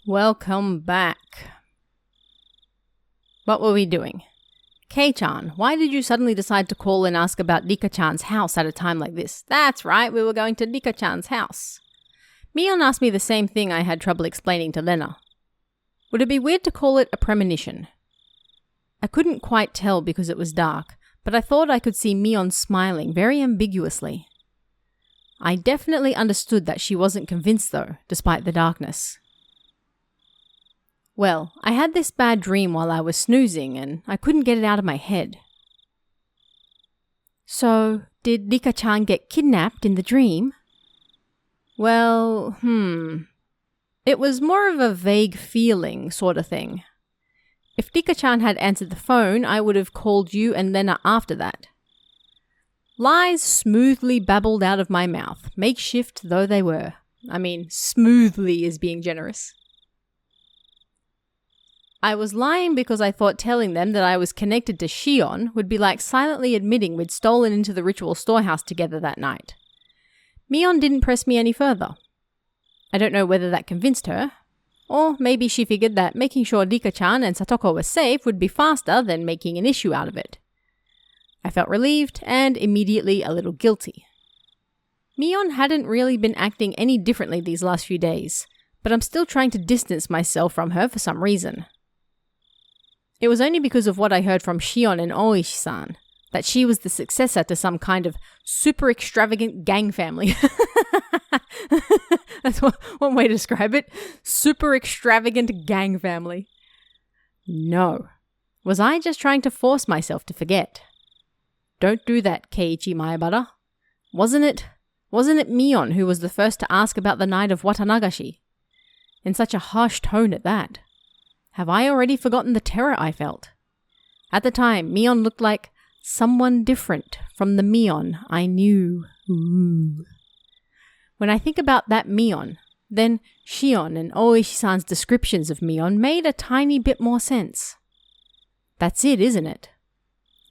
Welcome back. What were we doing? Kei-chan, why did you suddenly decide to call and ask about Rika-chan's house at a time like this? That's right, we were going to Rika-chan's house. Mion asked me the same thing I had trouble explaining to Lena. Would it be weird to call it a premonition? I couldn't quite tell because it was dark, but I thought I could see Mion smiling very ambiguously. I definitely understood that she wasn't convinced though, despite the darkness. Well, I had this bad dream while I was snoozing and I couldn't get it out of my head. So, did Rika-chan get kidnapped in the dream? Well, It was more of a vague feeling sort of thing. If Rika-chan had answered the phone, I would have called you and Lena after that. Lies smoothly babbled out of my mouth, makeshift though they were. I mean, smoothly is being generous. I was lying because I thought telling them that I was connected to Shion would be like silently admitting we'd stolen into the ritual storehouse together that night. Mion didn't press me any further. I don't know whether that convinced her, or maybe she figured that making sure Rika-chan and Satoko were safe would be faster than making an issue out of it. I felt relieved and immediately a little guilty. Mion hadn't really been acting any differently these last few days, but I'm still trying to distance myself from her for some reason. It was only because of what I heard from Shion and Oishi-san, that she was the successor to some kind of super extravagant gang family. That's one way to describe it. Super extravagant gang family. No. Was I just trying to force myself to forget? Don't do that, Keiichi Maebara. Wasn't it Mion who was the first to ask about the night of Watanagashi? In such a harsh tone at that. Have I already forgotten the terror I felt? At the time, Mion looked like someone different from the Mion I knew. Ooh. When I think about that Mion, then Shion and Oishi-san's descriptions of Mion made a tiny bit more sense. That's it, isn't it?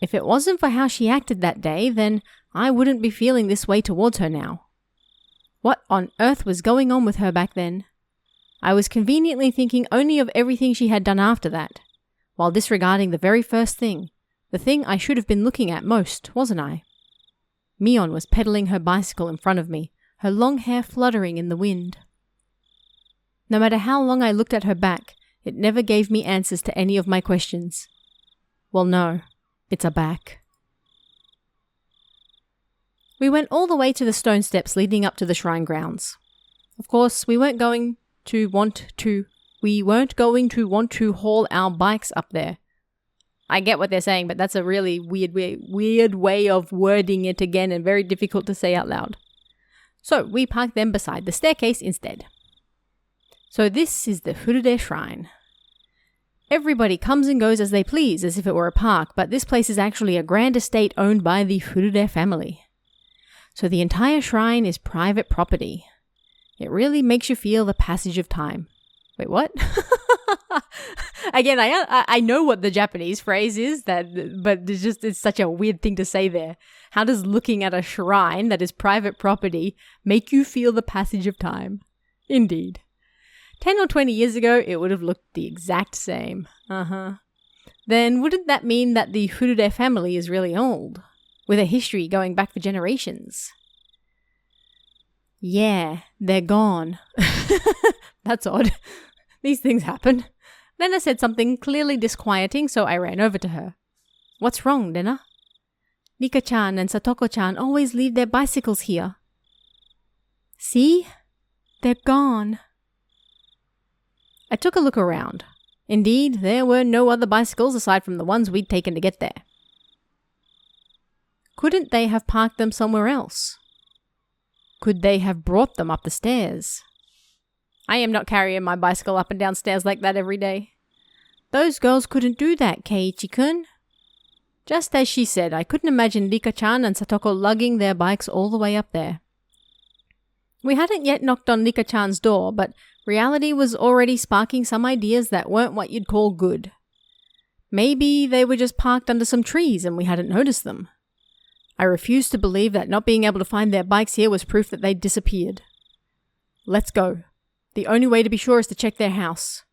If it wasn't for how she acted that day, then I wouldn't be feeling this way towards her now. What on earth was going on with her back then? I was conveniently thinking only of everything she had done after that, while disregarding the very first thing, the thing I should have been looking at most, wasn't I? Mion was pedaling her bicycle in front of me, her long hair fluttering in the wind. No matter how long I looked at her back, it never gave me answers to any of my questions. Well, no, it's a back. We went all the way to the stone steps leading up to the shrine grounds. Of course, we weren't going to want to haul our bikes up there. I get what they're saying, but that's a really weird way of wording it again and very difficult to say out loud. So we parked them beside the staircase instead. So this is the Furude Shrine. Everybody comes and goes as they please, as if it were a park, but this place is actually a grand estate owned by the Furude family. So the entire shrine is private property. It really makes you feel the passage of time. Wait, what? Again, I know what the Japanese phrase is, but it's such a weird thing to say there. How does looking at a shrine that is private property make you feel the passage of time? Indeed. 10 or 20 years ago, it would have looked the exact same. Then wouldn't that mean that the Furude family is really old, with a history going back for generations? Yeah, they're gone. That's odd. These things happen. Lena said something clearly disquieting, so I ran over to her. What's wrong, Lena? Rika-chan and Satoko-chan always leave their bicycles here. See? They're gone. I took a look around. Indeed, there were no other bicycles aside from the ones we'd taken to get there. Couldn't they have parked them somewhere else? Could they have brought them up the stairs? I am not carrying my bicycle up and down stairs like that every day. Those girls couldn't do that, Keiichi-kun. Just as she said, I couldn't imagine Rika-chan and Satoko lugging their bikes all the way up there. We hadn't yet knocked on Rika-chan's door, but reality was already sparking some ideas that weren't what you'd call good. Maybe they were just parked under some trees and we hadn't noticed them. I refused to believe that not being able to find their bikes here was proof that they'd disappeared. Let's go. The only way to be sure is to check their house.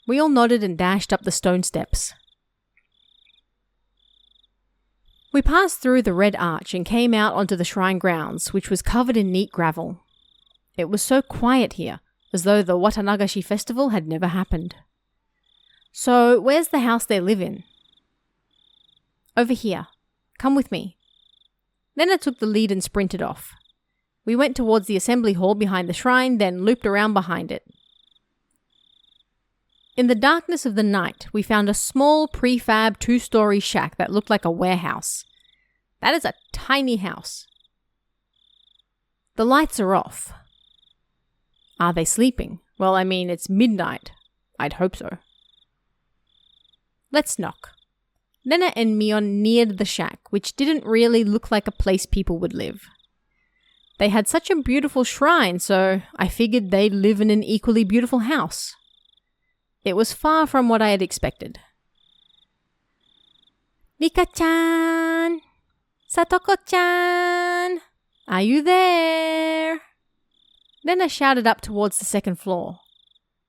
We all nodded and dashed up the stone steps. We passed through the red arch and came out onto the shrine grounds, which was covered in neat gravel. It was so quiet here, as though the Watanagashi festival had never happened. So, where's the house they live in? Over here. Come with me. Then I took the lead and sprinted off. We went towards the assembly hall behind the shrine, then looped around behind it. In the darkness of the night, we found a small prefab 2-story shack that looked like a warehouse. That is a tiny house. The lights are off. Are they sleeping? Well, I mean, it's midnight. I'd hope so. Let's knock. Lena and Mion neared the shack, which didn't really look like a place people would live. They had such a beautiful shrine, so I figured they'd live in an equally beautiful house. It was far from what I had expected. Rika-chan! Satoko-chan! Are you there? Lena shouted up towards the second floor.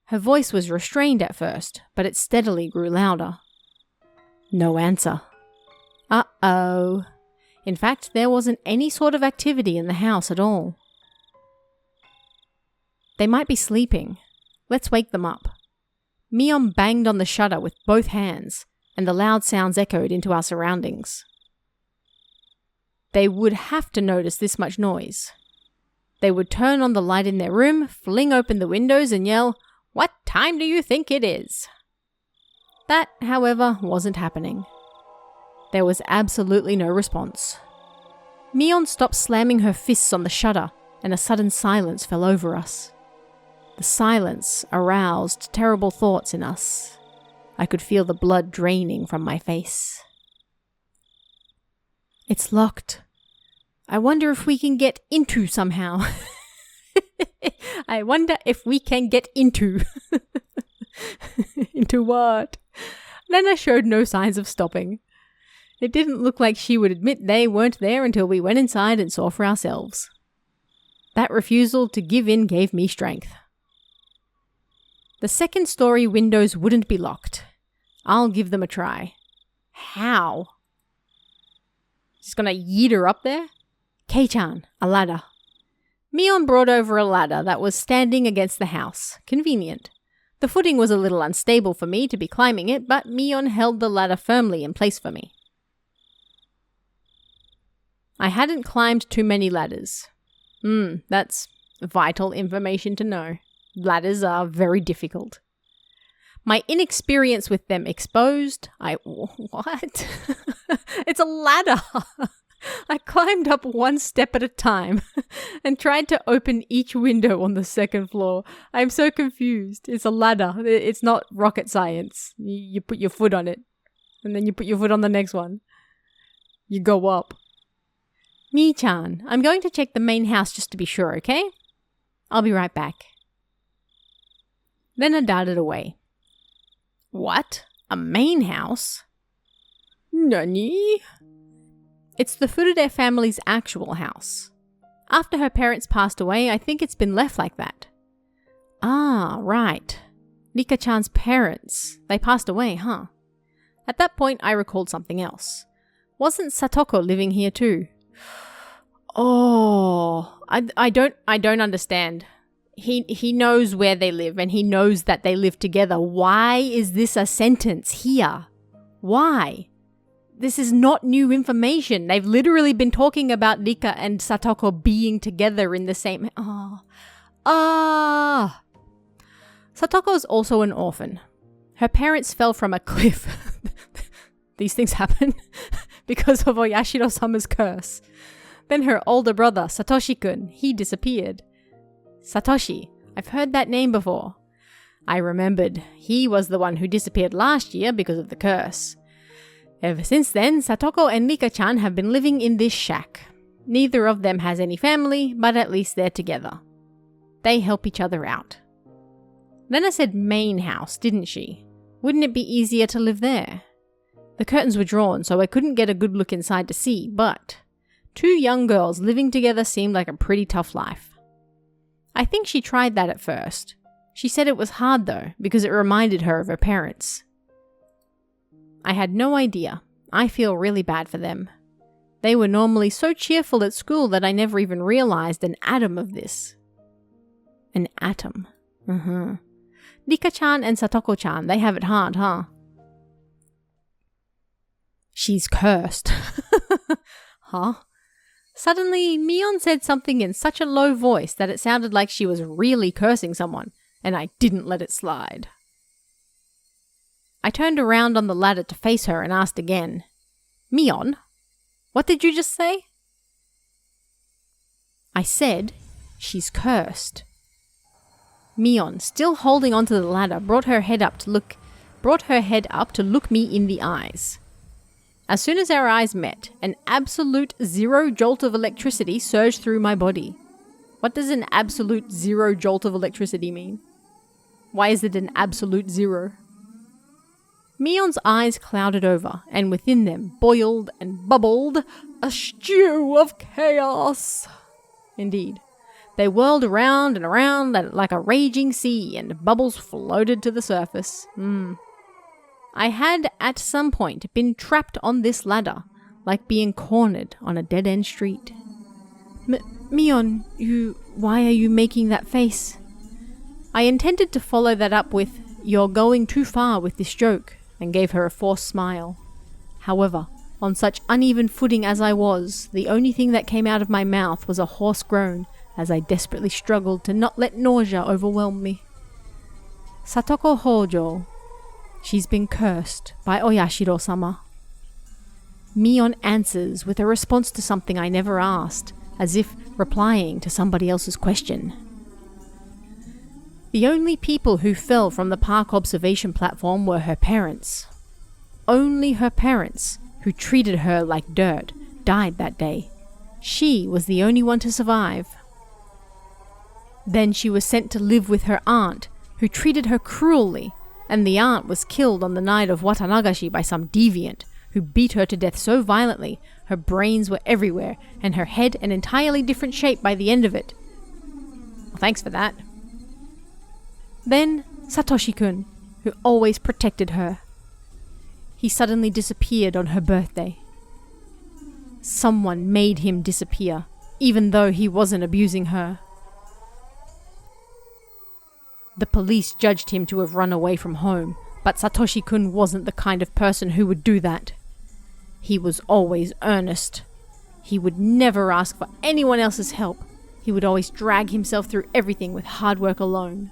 Her voice was restrained at first, but it steadily grew louder. No answer. Uh-oh. In fact, there wasn't any sort of activity in the house at all. They might be sleeping. Let's wake them up. Mion banged on the shutter with both hands, and the loud sounds echoed into our surroundings. They would have to notice this much noise. They would turn on the light in their room, fling open the windows, and yell, "What time do you think it is?" That, however, wasn't happening. There was absolutely no response. Mion stopped slamming her fists on the shutter, and a sudden silence fell over us. The silence aroused terrible thoughts in us. I could feel the blood draining from my face. It's locked. I wonder if we can get into somehow. I wonder if we can get into. Into what? Lena showed no signs of stopping. It didn't look like she would admit they weren't there until we went inside and saw for ourselves. That refusal to give in gave me strength. The second-story windows wouldn't be locked. I'll give them a try. How? Just gonna yeet her up there? Kei-chan, a ladder. Mion brought over a ladder that was standing against the house. Convenient. The footing was a little unstable for me to be climbing it, but Mion held the ladder firmly in place for me. I hadn't climbed too many ladders. That's vital information to know. Ladders are very difficult. My inexperience with them exposed, What? It's a ladder! I climbed up one step at a time and tried to open each window on the second floor. I'm so confused. It's a ladder. It's not rocket science. You put your foot on it, and then you put your foot on the next one. You go up. Mi-chan, I'm going to check the main house just to be sure, okay? I'll be right back. Then I darted away. What? A main house? Nani? It's the Furude family's actual house. After her parents passed away, I think it's been left like that. Ah, right. Rika-chan's parents. They passed away, huh? At that point, I recalled something else. Wasn't Satoko living here too? Oh, I don't understand. He knows where they live and he knows that they live together. Why is this a sentence here? Why? This is not new information. They've literally been talking about Rika and Satoko being together in the same... Satoko is also an orphan. Her parents fell from a cliff. These things happen because of Oyashiro-sama's curse. Then her older brother, Satoshi-kun, he disappeared. Satoshi, I've heard that name before. I remembered. He was the one who disappeared last year because of the curse. Ever since then, Satoko and Rika-chan have been living in this shack. Neither of them has any family, but at least they're together. They help each other out. Lena said main house, didn't she? Wouldn't it be easier to live there? The curtains were drawn, so I couldn't get a good look inside to see, but 2 young girls living together seemed like a pretty tough life. I think she tried that at first. She said it was hard though, because it reminded her of her parents. I had no idea. I feel really bad for them. They were normally so cheerful at school that I never even realized an atom of this. An atom. Rika-chan and Satoko-chan, they have it hard, huh? She's cursed. Huh? Suddenly, Mion said something in such a low voice that it sounded like she was really cursing someone, and I didn't let it slide. I turned around on the ladder to face her and asked again, Mion, what did you just say? I said, she's cursed. Mion, still holding onto the ladder, brought her head up to look me in the eyes. As soon as our eyes met, an absolute zero jolt of electricity surged through my body. What does an absolute zero jolt of electricity mean? Why is it an absolute zero? Mion's eyes clouded over, and within them boiled and bubbled a stew of chaos. Indeed. They whirled around and around like a raging sea, and bubbles floated to the surface. I had, at some point, been trapped on this ladder, like being cornered on a dead-end street. Mion, why are you making that face? I intended to follow that up with, you're going too far with this joke, and gave her a forced smile. However, on such uneven footing as I was, the only thing that came out of my mouth was a hoarse groan, as I desperately struggled to not let nausea overwhelm me. Satoko Hojo. She's been cursed by Oyashiro-sama. Mion answers with a response to something I never asked, as if replying to somebody else's question. The only people who fell from the park observation platform were her parents. Only her parents, who treated her like dirt, died that day. She was the only one to survive. Then she was sent to live with her aunt, who treated her cruelly, and the aunt was killed on the night of Watanagashi by some deviant, who beat her to death so violently her brains were everywhere, and her head an entirely different shape by the end of it. Well, thanks for that. Then Satoshi-kun, who always protected her. He suddenly disappeared on her birthday. Someone made him disappear, even though he wasn't abusing her. The police judged him to have run away from home, but Satoshi-kun wasn't the kind of person who would do that. He was always earnest. He would never ask for anyone else's help. He would always drag himself through everything with hard work alone.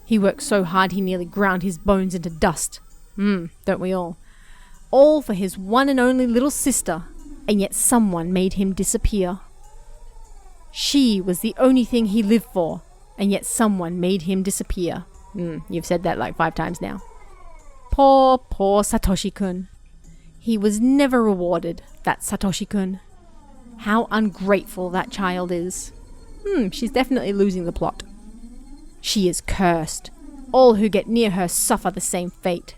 He worked so hard he nearly ground his bones into dust. Don't we all? All for his one and only little sister, and yet someone made him disappear. She was the only thing he lived for, and yet someone made him disappear. You've said that like 5 times now. Poor Satoshi-kun. He was never rewarded, that Satoshi-kun. How ungrateful that child is. She's definitely losing the plot. She is cursed. All who get near her suffer the same fate.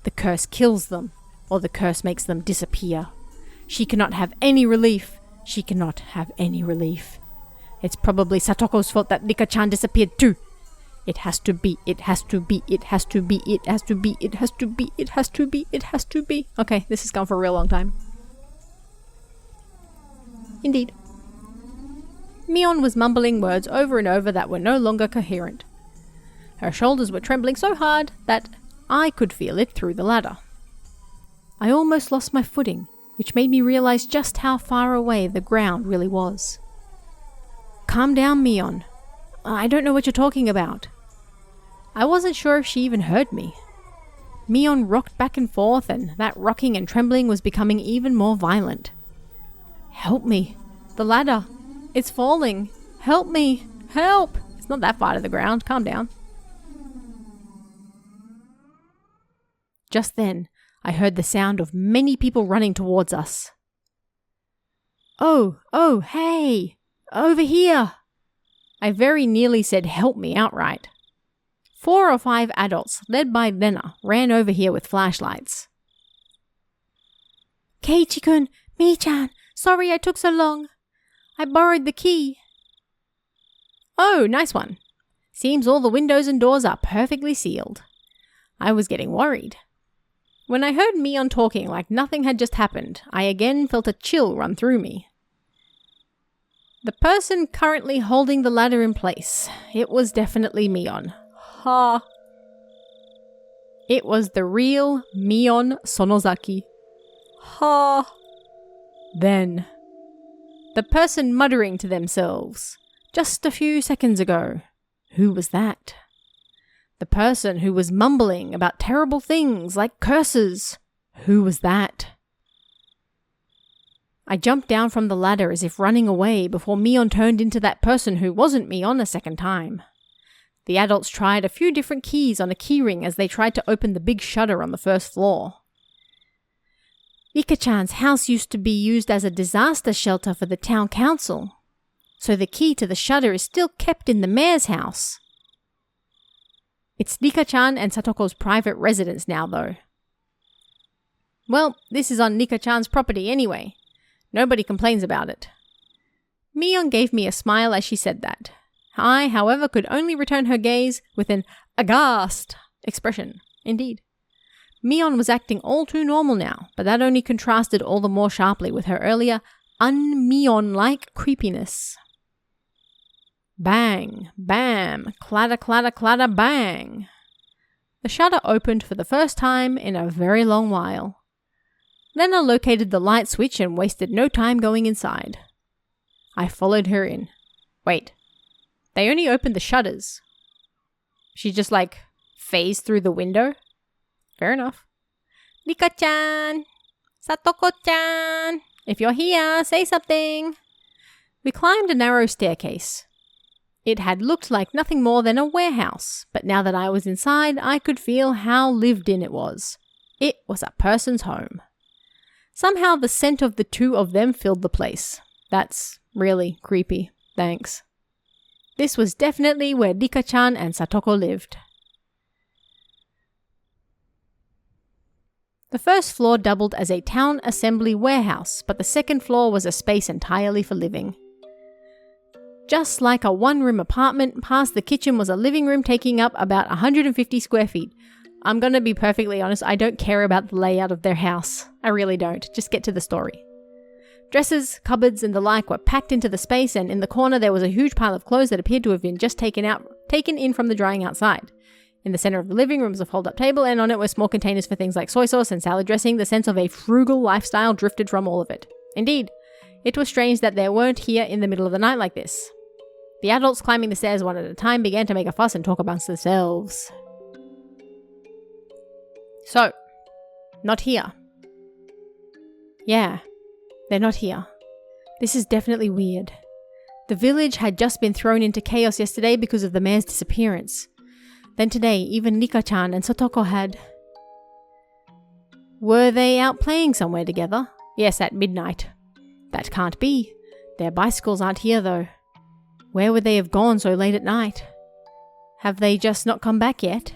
The curse kills them, or the curse makes them disappear. She cannot have any relief. She cannot have any relief. It's probably Satoko's fault that Rika-chan disappeared too. It has to be, it has to be, it has to be, it has to be, it has to be, it has to be, it has to be. Okay, this has gone for a real long time. Indeed. Mion was mumbling words over and over that were no longer coherent. Her shoulders were trembling so hard that I could feel it through the ladder. I almost lost my footing, which made me realize just how far away the ground really was. Calm down, Mion. I don't know what you're talking about. I wasn't sure if she even heard me. Mion rocked back and forth, and that rocking and trembling was becoming even more violent. Help me. The ladder. It's falling. Help me. Help. It's not that far to the ground. Calm down. Just then, I heard the sound of many people running towards us. Oh, hey! Over here! I very nearly said help me outright. 4 or 5 adults, led by Rena, ran over here with flashlights. Keiichi-kun, Mi-chan, sorry I took so long. I borrowed the key. Oh, nice one. Seems all the windows and doors are perfectly sealed. I was getting worried. When I heard Mion talking like nothing had just happened, I again felt a chill run through me. The person currently holding the ladder in place. It was definitely Mion. Ha! It was the real Mion Sonozaki. Ha! Then, the person muttering to themselves, just a few seconds ago. Who was that? The person who was mumbling about terrible things like curses. Who was that? I jumped down from the ladder as if running away before Mion turned into that person who wasn't Mion a second time. The adults tried a few different keys on a keyring as they tried to open the big shutter on the first floor. Rika-chan's house used to be used as a disaster shelter for the town council, so the key to the shutter is still kept in the mayor's house. It's Rika-chan and Satoko's private residence now, though. Well, this is on Rika-chan's property anyway. Nobody complains about it. Mion gave me a smile as she said that. I, however, could only return her gaze with an aghast expression. Indeed. Mion was acting all too normal now, but that only contrasted all the more sharply with her earlier un-Mion-like creepiness. Bang, bam, clatter, clatter, clatter, bang. The shutter opened for the first time in a very long while. Then I located the light switch and wasted no time going inside. I followed her in. Wait, they only opened the shutters. She just phased through the window? Fair enough. Rika-chan! Satoko-chan! If you're here, say something! We climbed a narrow staircase. It had looked like nothing more than a warehouse, but now that I was inside, I could feel how lived in it was. It was a person's home. Somehow the scent of the two of them filled the place. That's really creepy. Thanks. This was definitely where Rika-chan and Satoko lived. The first floor doubled as a town assembly warehouse, but the second floor was a space entirely for living. Just like a one-room apartment, past the kitchen was a living room taking up about 150 square feet. I'm gonna be perfectly honest, I don't care about the layout of their house. I really don't. Just get to the story. Dressers, cupboards, and the like were packed into the space, and in the corner there was a huge pile of clothes that appeared to have been just taken in from the drying outside. In the center of the living room was a fold-up table, and on it were small containers for things like soy sauce and salad dressing. The sense of a frugal lifestyle drifted from all of it. Indeed, it was strange that they weren't here in the middle of the night like this. The adults climbing the stairs one at a time began to make a fuss and talk amongst themselves. So, not here. Yeah, they're not here. This is definitely weird. The village had just been thrown into chaos yesterday because of the mayor's disappearance. Then today, even Rika-chan and Satoko had... Were they out playing somewhere together? Yes, at midnight. That can't be. Their bicycles aren't here, though. Where would they have gone so late at night? Have they just not come back yet?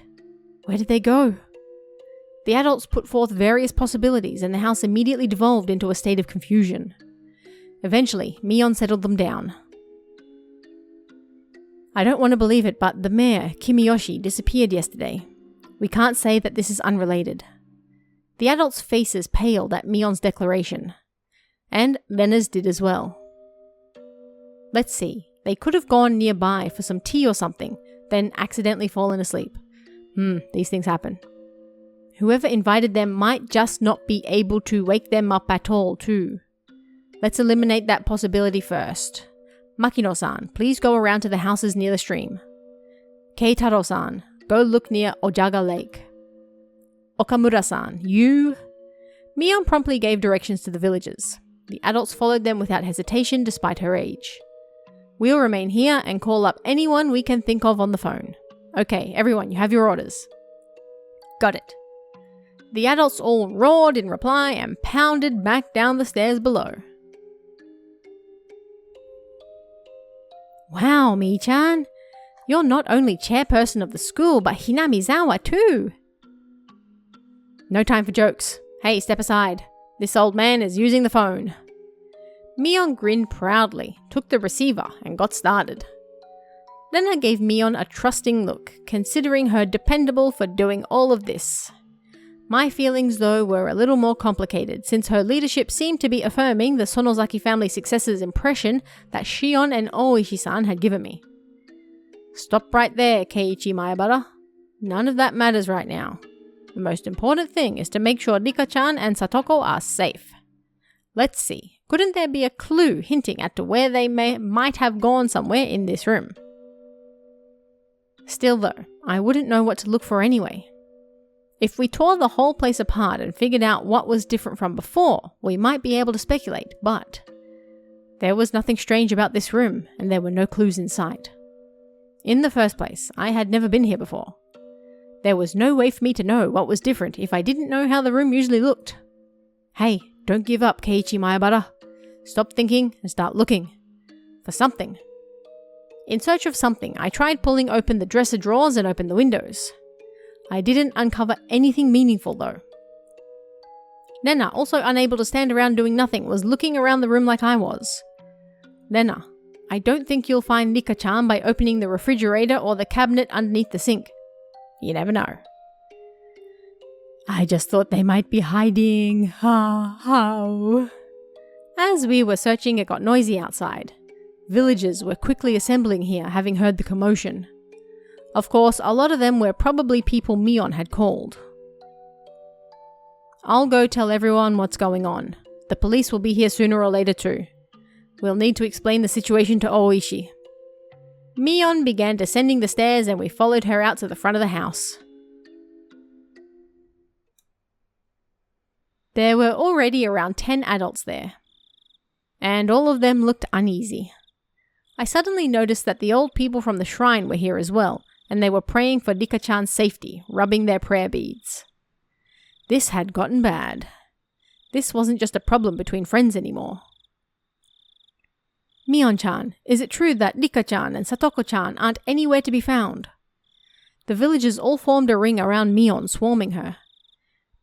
Where did they go? The adults put forth various possibilities, and the house immediately devolved into a state of confusion. Eventually, Mion settled them down. I don't want to believe it, but the mayor, Kimiyoshi, disappeared yesterday. We can't say that this is unrelated. The adults' faces paled at Mion's declaration. And Lena's did as well. Let's see. They could have gone nearby for some tea or something, then accidentally fallen asleep. These things happen. Whoever invited them might just not be able to wake them up at all, too. Let's eliminate that possibility first. Makino-san, please go around to the houses near the stream. Keitaro-san, go look near Ojaga Lake. Okamura-san, you... Mion promptly gave directions to the villagers. The adults followed them without hesitation despite her age. We'll remain here and call up anyone we can think of on the phone. Okay, everyone, you have your orders. Got it. The adults all roared in reply and pounded back down the stairs below. Wow, Mi-chan. You're not only chairperson of the school, but Hinamizawa too. No time for jokes. Hey, step aside. This old man is using the phone. Mion grinned proudly, took the receiver, and got started. Nana gave Mion a trusting look, considering her dependable for doing all of this. My feelings, though, were a little more complicated, since her leadership seemed to be affirming the Sonozaki family successor's impression that Shion and Oishi-san had given me. Stop right there, Keiichi Maebara. None of that matters right now. The most important thing is to make sure Rika-chan and Satoko are safe. Let's see, couldn't there be a clue hinting as to where they might have gone somewhere in this room? Still though, I wouldn't know what to look for anyway. If we tore the whole place apart and figured out what was different from before, we might be able to speculate, but there was nothing strange about this room, and there were no clues in sight. In the first place, I had never been here before. There was no way for me to know what was different if I didn't know how the room usually looked. Hey, don't give up, Keiichi Maebara. Stop thinking and start looking. For something. In search of something, I tried pulling open the dresser drawers and open the windows. I didn't uncover anything meaningful though. Nena, also unable to stand around doing nothing, was looking around the room like I was. Nena, I don't think you'll find Rika-chan by opening the refrigerator or the cabinet underneath the sink. You never know. I just thought they might be hiding. Ha ha. As we were searching, it got noisy outside. Villagers were quickly assembling here, having heard the commotion. Of course, a lot of them were probably people Mion had called. I'll go tell everyone what's going on. The police will be here sooner or later too. We'll need to explain the situation to Oishi. Mion began descending the stairs and we followed her out to the front of the house. There were already around 10 adults there, and all of them looked uneasy. I suddenly noticed that the old people from the shrine were here as well, and they were praying for Rika-chan's safety, rubbing their prayer beads. This had gotten bad. This wasn't just a problem between friends anymore. Mion-chan, is it true that Rika-chan and Satoko-chan aren't anywhere to be found? The villagers all formed a ring around Mion, swarming her.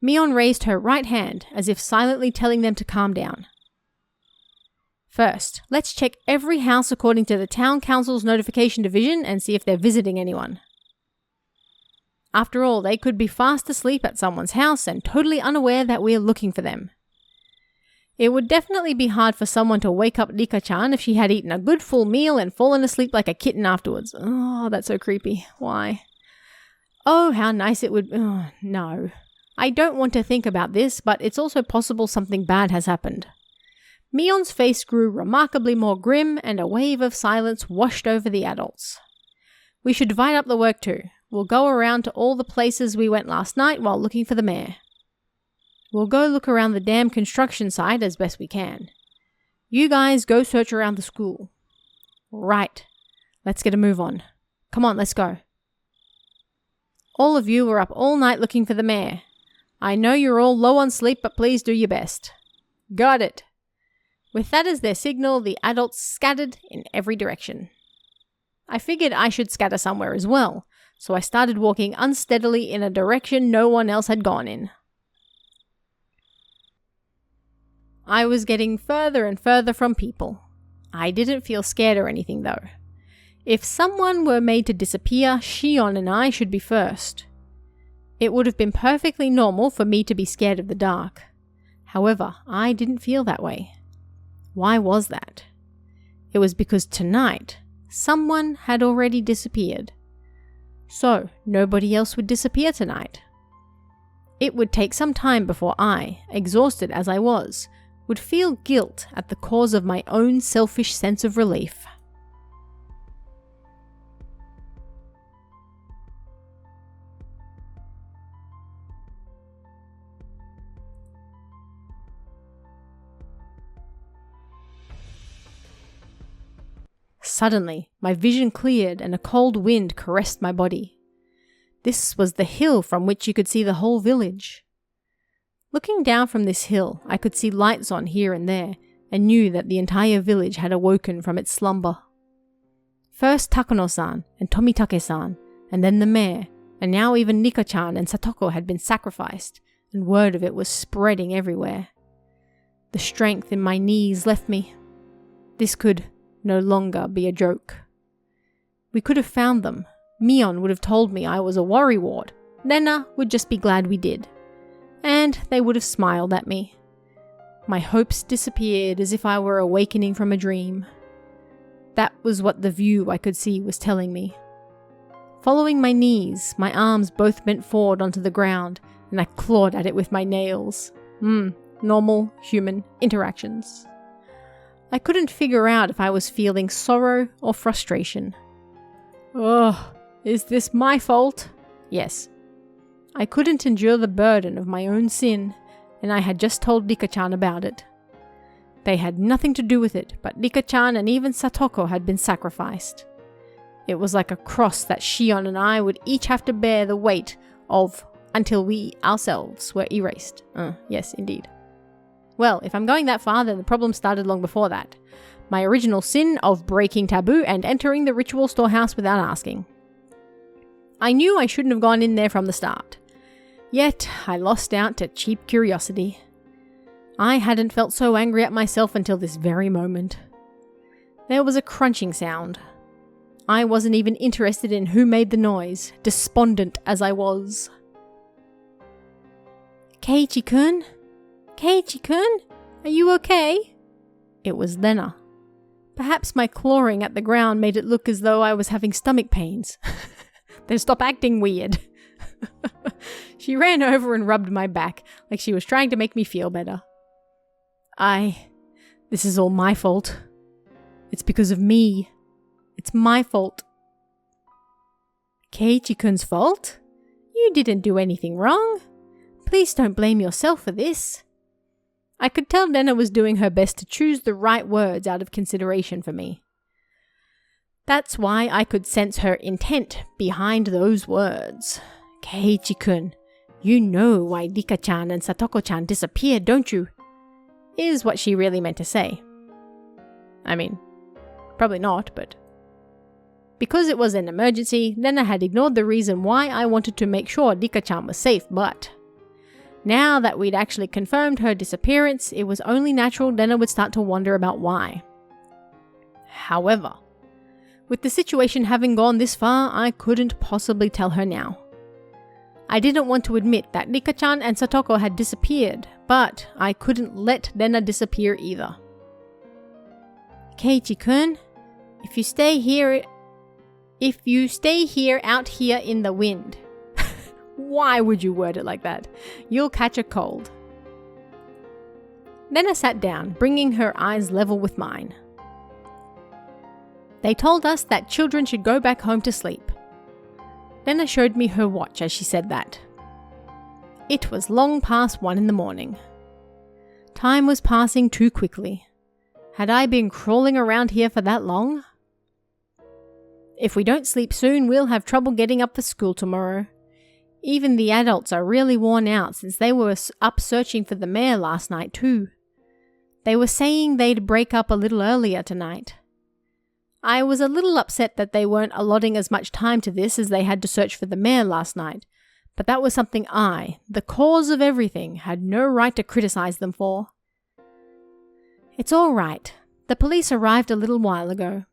Mion raised her right hand, as if silently telling them to calm down. First, let's check every house according to the town council's notification division and see if they're visiting anyone. After all, they could be fast asleep at someone's house and totally unaware that we're looking for them. It would definitely be hard for someone to wake up Rika-chan if she had eaten a good full meal and fallen asleep like a kitten afterwards. Oh, that's so creepy. Why? Oh, how nice it would... Oh, no. I don't want to think about this, but it's also possible something bad has happened. Mion's face grew remarkably more grim and a wave of silence washed over the adults. We should divide up the work too. We'll go around to all the places we went last night while looking for the mayor. We'll go look around the damn construction site as best we can. You guys go search around the school. Right. Let's get a move on. Come on, let's go. All of you were up all night looking for the mayor. I know you're all low on sleep, but please do your best. Got it. With that as their signal, the adults scattered in every direction. I figured I should scatter somewhere as well, so I started walking unsteadily in a direction no one else had gone in. I was getting further and further from people. I didn't feel scared or anything though. If someone were made to disappear, Shion and I should be first. It would have been perfectly normal for me to be scared of the dark. However, I didn't feel that way. Why was that? It was because tonight, someone had already disappeared. So, nobody else would disappear tonight. It would take some time before I, exhausted as I was, would feel guilt at the cause of my own selfish sense of relief. Suddenly, my vision cleared and a cold wind caressed my body. This was the hill from which you could see the whole village. Looking down from this hill, I could see lights on here and there, and knew that the entire village had awoken from its slumber. First Takano-san and Tomitake-san, and then the mayor, and now even Rika-chan and Satoko had been sacrificed, and word of it was spreading everywhere. The strength in my knees left me. This could no longer be a joke. We could have found them. Mion would have told me I was a worrywart. Nena would just be glad we did. And they would have smiled at me. My hopes disappeared as if I were awakening from a dream. That was what the view I could see was telling me. Following my knees, my arms both bent forward onto the ground, and I clawed at it with my nails. Normal human interactions. I couldn't figure out if I was feeling sorrow or frustration. Ugh, is this my fault? Yes. I couldn't endure the burden of my own sin, and I had just told Rika-chan about it. They had nothing to do with it, but Rika-chan and even Satoko had been sacrificed. It was like a cross that Shion and I would each have to bear the weight of until we ourselves were erased. Yes, indeed. Well, if I'm going that far, then the problem started long before that. My original sin of breaking taboo and entering the ritual storehouse without asking. I knew I shouldn't have gone in there from the start. Yet, I lost out to cheap curiosity. I hadn't felt so angry at myself until this very moment. There was a crunching sound. I wasn't even interested in who made the noise, despondent as I was. Keiichi-kun? Keiichi-kun? Are you okay? It was Lena. Perhaps my clawing at the ground made it look as though I was having stomach pains. Then stop acting weird. She ran over and rubbed my back, like she was trying to make me feel better. This is all my fault. It's because of me. It's my fault. Keiichi-kun's fault? You didn't do anything wrong. Please don't blame yourself for this. I could tell Lena was doing her best to choose the right words out of consideration for me. That's why I could sense her intent behind those words. Keiichi-kun, you know why Rika-chan and Satoko-chan disappeared, don't you? Is what she really meant to say. I mean, probably not, but... Because it was an emergency, Lena had ignored the reason why I wanted to make sure Rika-chan was safe, but... Now that we'd actually confirmed her disappearance, it was only natural Lena would start to wonder about why. However, with the situation having gone this far, I couldn't possibly tell her now. I didn't want to admit that Rika-chan and Satoko had disappeared, but I couldn't let Lena disappear either. Keiichi-kun, if you stay here out here in the wind. Why would you word it like that? You'll catch a cold. Lena sat down, bringing her eyes level with mine. They told us that children should go back home to sleep. Lena showed me her watch as she said that. It was long past 1 a.m. Time was passing too quickly. Had I been crawling around here for that long? If we don't sleep soon, we'll have trouble getting up for school tomorrow. Even the adults are really worn out since they were up searching for the mayor last night too. They were saying they'd break up a little earlier tonight. I was a little upset that they weren't allotting as much time to this as they had to search for the mayor last night, but that was something I, the cause of everything, had no right to criticize them for. It's all right. The police arrived a little while ago.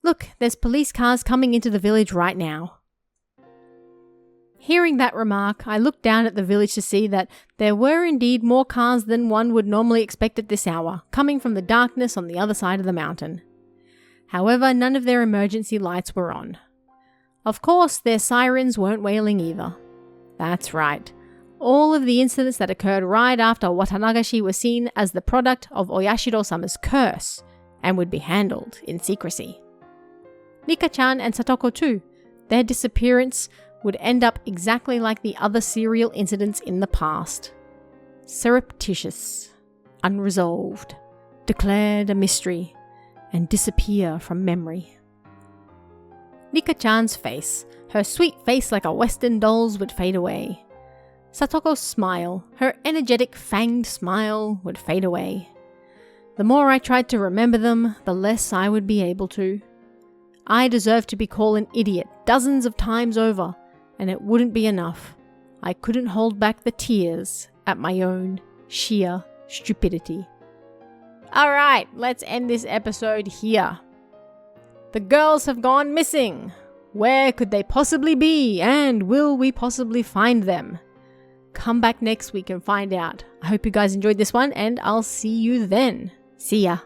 Look, there's police cars coming into the village right now. Hearing that remark, I looked down at the village to see that there were indeed more cars than one would normally expect at this hour, coming from the darkness on the other side of the mountain. However, none of their emergency lights were on. Of course, their sirens weren't wailing either. That's right. All of the incidents that occurred right after Watanagashi were seen as the product of Oyashiro-sama's curse, and would be handled in secrecy. Rika-chan and Satoko too. Their disappearance would end up exactly like the other serial incidents in the past. Surreptitious, unresolved, declared a mystery, and disappear from memory. Rika-chan's face, her sweet face like a Western doll's, would fade away. Satoko's smile, her energetic fanged smile, would fade away. The more I tried to remember them, the less I would be able to. I deserved to be called an idiot dozens of times over, and it wouldn't be enough. I couldn't hold back the tears at my own sheer stupidity. Alright, let's end this episode here. The girls have gone missing. Where could they possibly be? And will we possibly find them? Come back next week and find out. I hope you guys enjoyed this one, and I'll see you then. See ya.